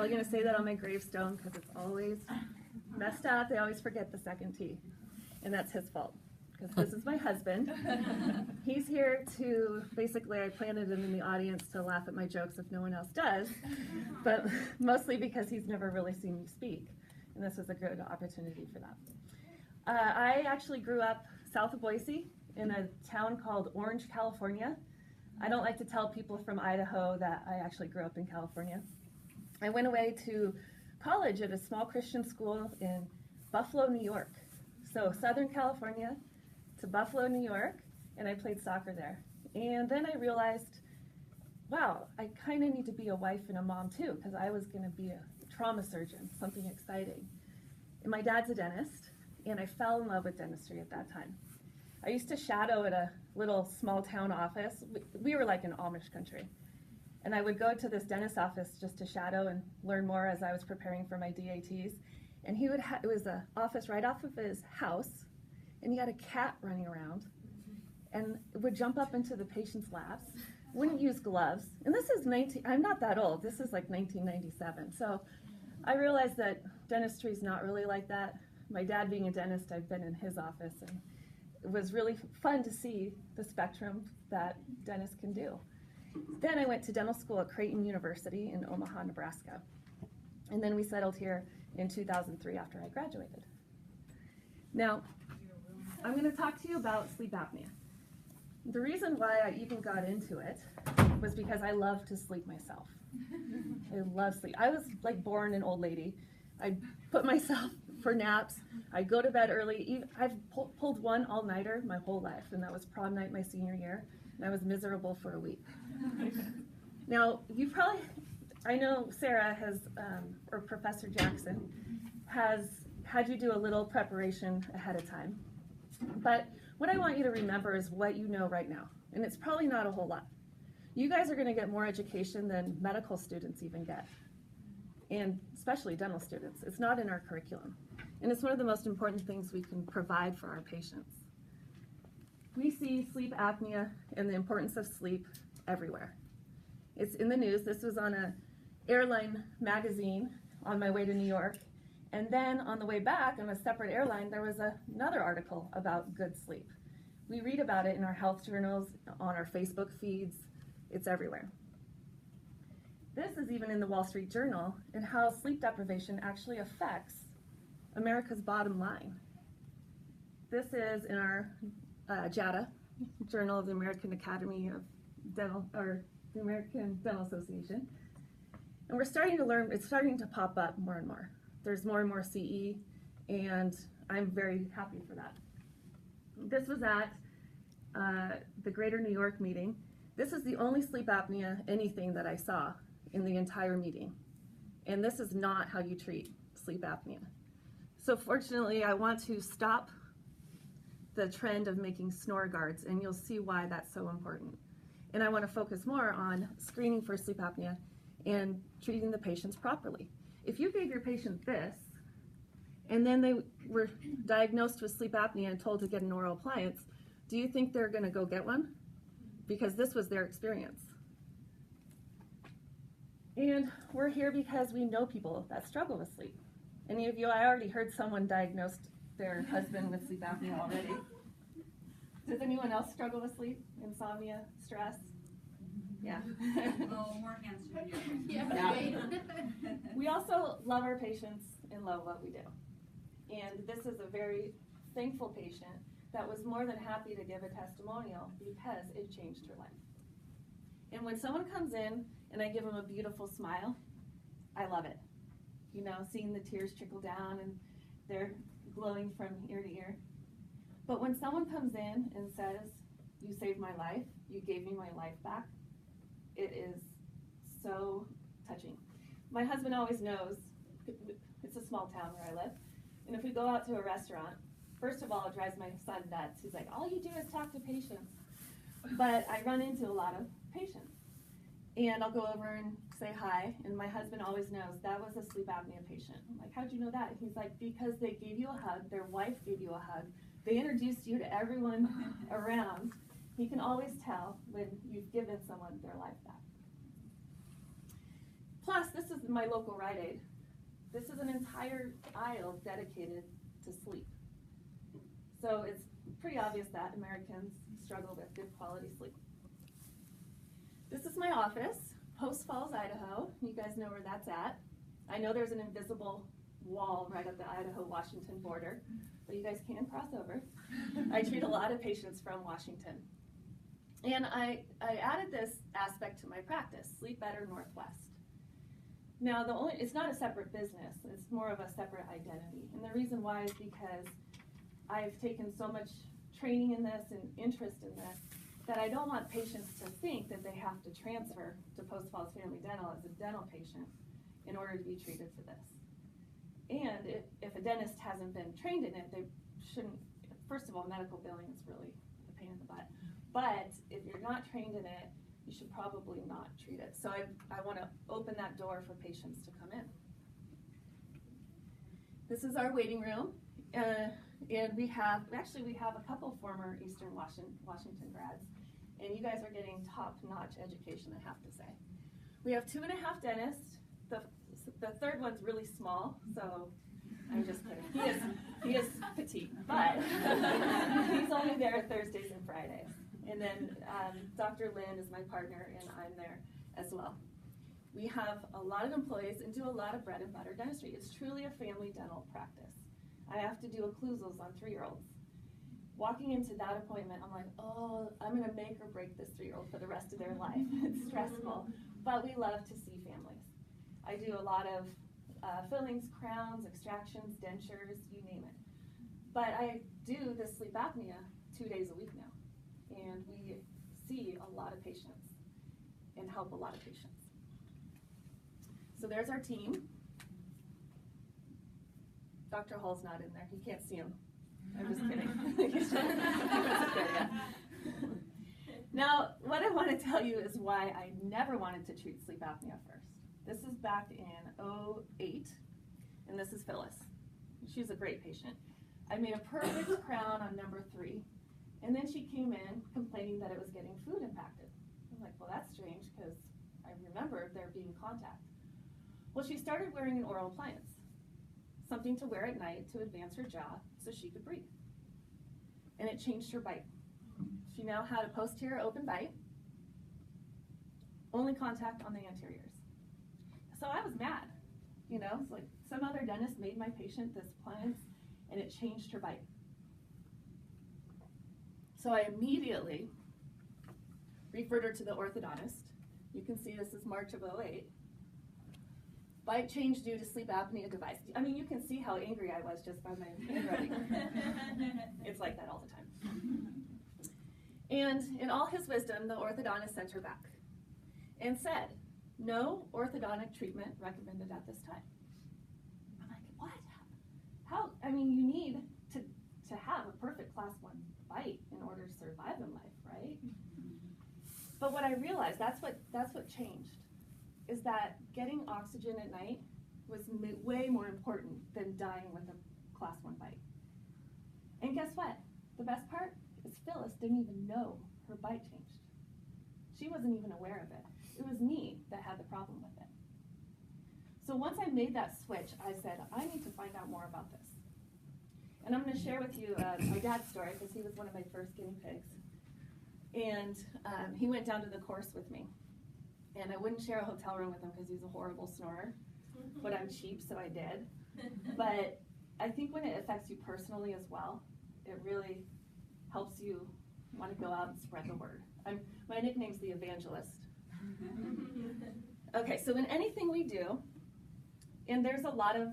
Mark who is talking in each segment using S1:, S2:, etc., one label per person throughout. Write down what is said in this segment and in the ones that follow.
S1: probably going to say that on my gravestone because it's always messed up. They always forget the second T. And that's his fault because this is my husband. He's here to, basically I planted him in the audience to laugh at my jokes if no one else does, but mostly because he's never really seen me speak. And this was a good opportunity for that. I actually grew up south of Boise in a town called Orange, California. I don't like to tell people from Idaho that I actually grew up in California. I went away to college at a small Christian school in Buffalo, New York. So Southern California to Buffalo, New York, and I played soccer there. And then I realized, wow, I kind of need to be a wife and a mom too, because I was going to be a trauma surgeon, something exciting. And my dad's a dentist, and I fell in love with dentistry at that time. I used to shadow at a little small town office. We were like an Amish country. And I would go to this dentist's office just to shadow and learn more as I was preparing for my DATs. And he would it was an office right off of his house, and he had a cat running around and would jump up into the patient's laps, wouldn't use gloves. And this is I'm not that old, this is like 1997. So I realized that dentistry is not really like that. My dad being a dentist, I've been in his office, and it was really fun to see the spectrum that dentists can do. Then I went to dental school at Creighton University in Omaha, Nebraska. And then we settled here in 2003 after I graduated. Now, I'm going to talk to you about sleep apnea. The reason why I even got into it was because I love to sleep myself. I love sleep. I was like born an old lady. I put myself for naps. I go to bed early. I've pulled one all-nighter my whole life, and that was prom night my senior year, and I was miserable for a week. Now, I know Sarah has, or Professor Jackson, has had you do a little preparation ahead of time. But what I want you to remember is what you know right now, and it's probably not a whole lot. You guys are going to get more education than medical students even get, and especially dental students. It's not in our curriculum, and it's one of the most important things we can provide for our patients. We see sleep apnea and the importance of sleep everywhere. It's in the news. This was on an airline magazine on my way to New York, and then on the way back on a separate airline there was another article about good sleep. We read about it in our health journals, on our Facebook feeds. It's everywhere. This is even in the Wall Street Journal, and how sleep deprivation actually affects America's bottom line. This is in our JADA, Journal of the American Academy of Dental, or the American Dental Association. And we're starting to learn, it's starting to pop up more and more. There's more and more CE, and I'm very happy for that. This was at the Greater New York meeting. This is the only sleep apnea anything that I saw in the entire meeting. And this is not how you treat sleep apnea. So fortunately, I want to stop the trend of making snore guards, and you'll see why that's so important. And I want to focus more on screening for sleep apnea and treating the patients properly. If you gave your patient this, and then they were diagnosed with sleep apnea and told to get an oral appliance, do you think they're going to go get one? Because this was their experience. And we're here because we know people that struggle with sleep. Any of you, I already heard someone diagnosed their husband with sleep apnea already. Does anyone else struggle with sleep? Insomnia, stress? Yeah.
S2: Oh, more hands should be up.
S1: Yeah. We also love our patients and love what we do. And this is a very thankful patient that was more than happy to give a testimonial because it changed her life. And when someone comes in and I give them a beautiful smile, I love it. You know, seeing the tears trickle down and they're glowing from ear to ear. But when someone comes in and says, "You saved my life, you gave me my life back," it is so touching. My husband always knows, it's a small town where I live, and if we go out to a restaurant, first of all, it drives my son nuts. He's like, all you do is talk to patients. But I run into a lot of patients. And I'll go over and say hi, and my husband always knows that was a sleep apnea patient. I'm like, how'd you know that? He's like, because they gave you a hug, their wife gave you a hug, they introduced you to everyone around. He can always tell when you've given someone their life back. Plus, this is my local Rite Aid. This is an entire aisle dedicated to sleep. So it's pretty obvious that Americans struggle with good quality sleep. This is my office, Post Falls, Idaho. You guys know where that's at. I know there's an invisible wall right at the Idaho-Washington border, but you guys can cross over. I treat a lot of patients from Washington. And I added this aspect to my practice, Sleep Better Northwest. Now, it's not a separate business, it's more of a separate identity. And the reason why is because I've taken so much training in this and interest in this that I don't want patients to think that they have to transfer to Post Falls Family Dental as a dental patient in order to be treated for this. And if a dentist hasn't been trained in it, they shouldn't, first of all, medical billing is really a pain in the butt. But if you're not trained in it, you should probably not treat it. So I want to open that door for patients to come in. This is our waiting room. And we have a couple former Eastern Washington grads. And you guys are getting top-notch education, I have to say. We have 2.5 dentists. The third one's really small, so I'm just kidding. He is petite, but he's only there Thursdays and Fridays. And then Dr. Lynn is my partner, and I'm there as well. We have a lot of employees and do a lot of bread and butter dentistry. It's truly a family dental practice. I have to do occlusals on 3-year-olds. Walking into that appointment, I'm like, oh, I'm going to make or break this 3-year-old for the rest of their life. It's stressful, but we love to see families. I do a lot of fillings, crowns, extractions, dentures, you name it. But I do this sleep apnea 2 days a week now, and we see a lot of patients and help a lot of patients. So there's our team. Dr. Hall's not in there. You can't see him. I'm just kidding. He wasn't there yet. Now, what I want to tell you is why I never wanted to treat sleep apnea first. This is back in 2008, and this is Phyllis. She's a great patient. I made a perfect crown on number 3, and then she came in complaining that it was getting food impacted. I'm like, well, that's strange because I remember there being contact. Well, she started wearing an oral appliance, something to wear at night to advance her jaw so she could breathe. And it changed her bite. She now had a posterior open bite, only contact on the anteriors. So I was mad, you know, it's like some other dentist made my patient this appliance and it changed her bite. So I immediately referred her to the orthodontist. You can see this is March of 2008. Bite change due to sleep apnea device. I mean, you can see how angry I was just by my handwriting. It's like that all the time. And in all his wisdom, the orthodontist sent her back and said, no orthodontic treatment recommended at this time. I'm like, what? How? I mean, you need to have a perfect class 1 bite in order to survive in life, right? But what I realized, that's what changed, is that getting oxygen at night was way more important than dying with a class 1 bite. And guess what? The best part is Phyllis didn't even know her bite changed. She wasn't even aware of it. It was me that had the problem with it. So once I made that switch, I said, I need to find out more about this. And I'm going to share with you my dad's story, because he was one of my first guinea pigs. And he went down to the course with me. And I wouldn't share a hotel room with him because he's a horrible snorer, but I'm cheap, so I did. But I think when it affects you personally as well, it really helps you want to go out and spread the word. My nickname's the evangelist. Okay, so in anything we do, and there's a lot of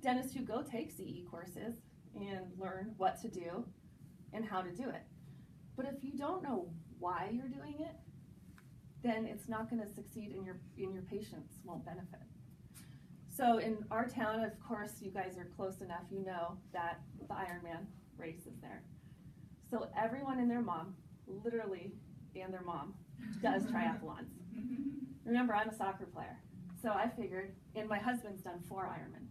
S1: dentists who go take CE courses and learn what to do and how to do it. But if you don't know why you're doing it, then it's not going to succeed and your patients won't benefit. So in our town, of course, you guys are close enough, you know that the Ironman race is there. So everyone and their mom, literally, and their mom, does triathlons. Remember, I'm a soccer player. So I figured, and my husband's done 4 Ironman.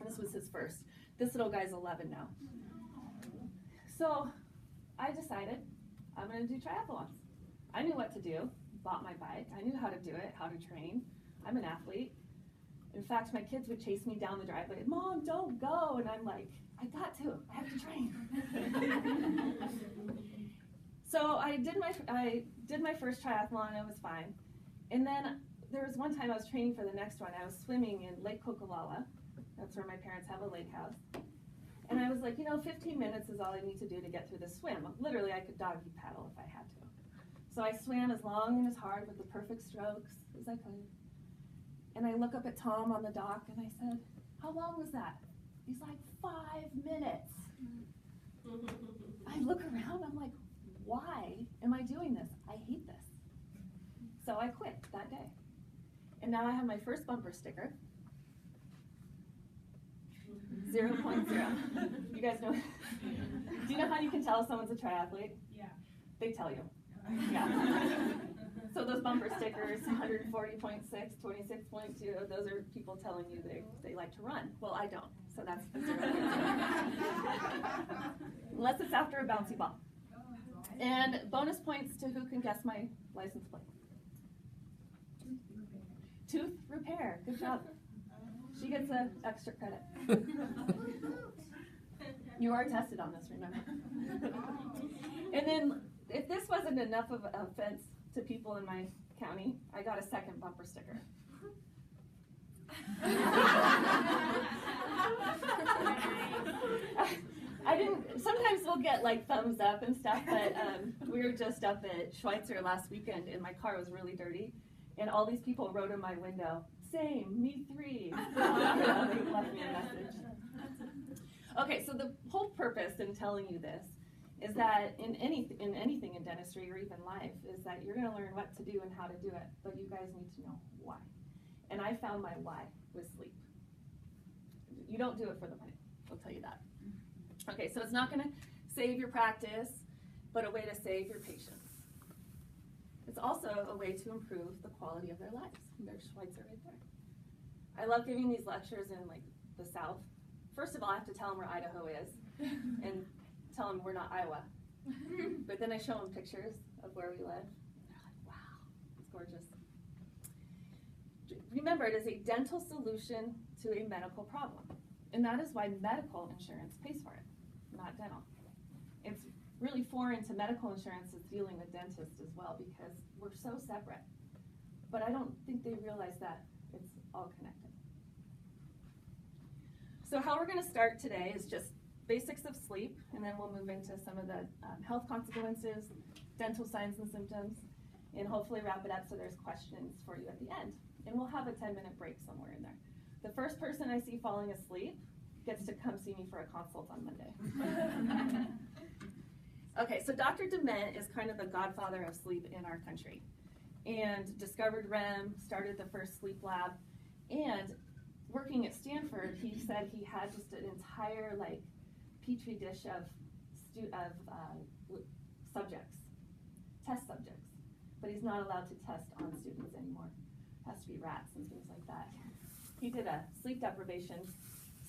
S1: This was his first. This little guy's 11 now. So I decided I'm going to do triathlons. I knew what to do, bought my bike, I knew how to do it, how to train. I'm an athlete. In fact, my kids would chase me down the driveway. Mom, don't go. And I'm like, I got to. I have to train. So I did my first triathlon, and it was fine. And then there was one time I was training for the next one. I was swimming in Lake Kokolala. That's where my parents have a lake house. And I was like, 15 minutes is all I need to do to get through the swim. Literally, I could doggy paddle if I had to. So I swam as long and as hard with the perfect strokes as I could. And I look up at Tom on the dock and I said, how long was that? He's like, 5 minutes. I look around, I'm like, why am I doing this? I hate this. So I quit that day. And now I have my first bumper sticker. 0.0. You guys know? Do you know how you can tell someone's a triathlete?
S2: Yeah.
S1: They tell you. Yeah. So those bumper stickers, 140.6, 26.2, those are people telling you they like to run. Well, I don't. So that's the 0.0. Unless it's after a bouncy ball. And bonus points to who can guess my license plate. Tooth repair. Good job. She gets an extra credit. You are tested on this, remember? And then, if this wasn't enough of an offense to people in my county, I got a second bumper sticker. I didn't, sometimes we'll get like thumbs up and stuff, but we were just up at Schweitzer last weekend and my car was really dirty. And all these people wrote in my window, same, me 3. They left me a message. Okay, so the whole purpose in telling you this is that in anything in dentistry or even life is that you're going to learn what to do and how to do it, but you guys need to know why. And I found my why was sleep. You don't do it for the money, I'll tell you that. Okay, so it's not going to save your practice, but a way to save your patients. It's also a way to improve the quality of their lives. There's Schweitzer right there. I love giving these lectures in like the South. First of all, I have to tell them where Idaho is and tell them we're not Iowa. But then I show them pictures of where we live. And they're like, wow, it's gorgeous. Remember, it is a dental solution to a medical problem. And that is why medical insurance pays for it, not dental. It's really foreign to medical insurance is dealing with dentists as well because we're so separate. But I don't think they realize that it's all connected. So how we're going to start today is just basics of sleep, and then we'll move into some of the health consequences, dental signs and symptoms, and hopefully wrap it up so there's questions for you at the end. And we'll have a 10-minute break somewhere in there. The first person I see falling asleep gets to come see me for a consult on Monday. Okay, so Dr. Dement is kind of the godfather of sleep in our country and discovered REM, started the first sleep lab, and working at Stanford, he said he had just an entire like petri dish of subjects, test subjects, but he's not allowed to test on students anymore. It has to be rats and things like that. He did a sleep deprivation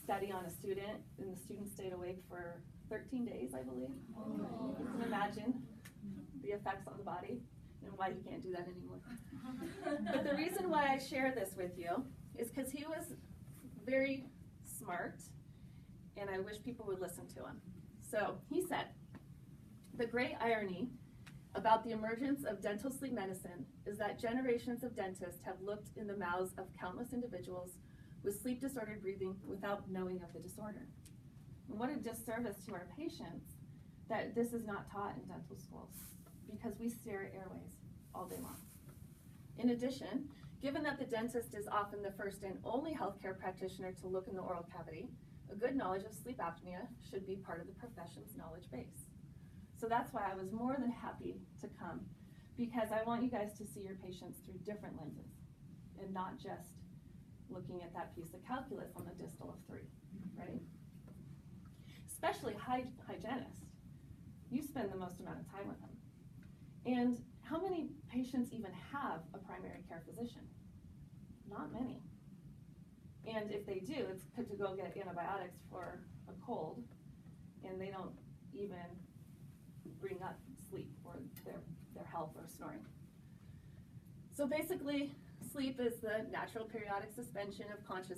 S1: study on a student, and the student stayed awake for 13 days, I believe. You can imagine the effects on the body and why he can't do that anymore. But the reason why I share this with you is because he was very smart, and I wish people would listen to him. So he said, the great irony about the emergence of dental sleep medicine is that generations of dentists have looked in the mouths of countless individuals with sleep-disordered breathing without knowing of the disorder. And what a disservice to our patients that this is not taught in dental schools because we stare at airways all day long. In addition, given that the dentist is often the first and only healthcare practitioner to look in the oral cavity, a good knowledge of sleep apnea should be part of the profession's knowledge base. So that's why I was more than happy to come, because I want you guys to see your patients through different lenses and not just looking at that piece of calculus on the distal of 3, right? Especially hygienists. You spend the most amount of time with them. And how many patients even have a primary care physician? Not many. And if they do, it's good to go get antibiotics for a cold, and they don't even bring up sleep or their health or snoring. So basically, Sleep is the natural periodic suspension of consciousness.